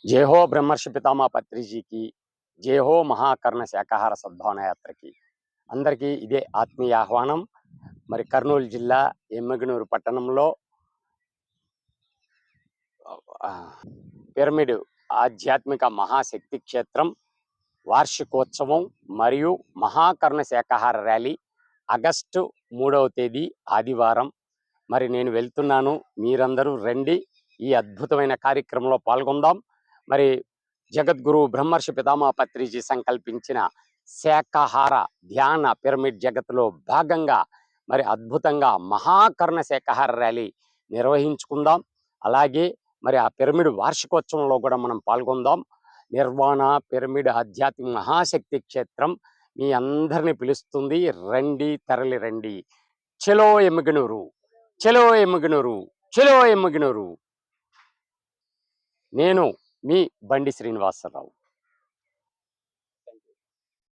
జై హో బ్రహ్మర్షి పితామా పత్రిజీకి, జై హో మహాకర్ణ శాకాహార సద్భావన యాత్రకి. అందరికీ ఇదే ఆత్మీయ ఆహ్వానం. మరి కర్నూలు జిల్లా ఎమ్మిగనూరు పట్టణంలో ఆ, పిరమిడ్ ఆధ్యాత్మిక మహాశక్తి క్షేత్రం వార్షికోత్సవం మరియు మహాకర్ణ శాకాహార ర్యాలీ ఆగస్టు 3వ తేదీ ఆదివారం. మరి నేను వెళ్తున్నాను, మీరందరూ రండి, ఈ అద్భుతమైన కార్యక్రమంలో పాల్గొందాం. మరి జగద్గురు బ్రహ్మర్షి పితామహ పత్రిజీ సంకల్పించిన శాకాహార ధ్యాన పిరమిడ్ జగత్తులో భాగంగా మరి అద్భుతంగా మహాకర్ణ శాకాహార ర్యాలీ నిర్వహించుకుందాం. అలాగే మరి ఆ పిరమిడ్ వార్షికోత్సవంలో కూడా మనం పాల్గొందాం. నిర్వాణ పిరమిడ్ ఆధ్యాత్మిక మహాశక్తి క్షేత్రం మీ అందరిని పిలుస్తుంది. రండి, తరలి రండి. చలో ఎమ్మిగనూరు, చలో ఎమ్మిగనూరు, చలో ఎమ్మిగనూరు. నేను మీ బండి శ్రీనివాసరావు.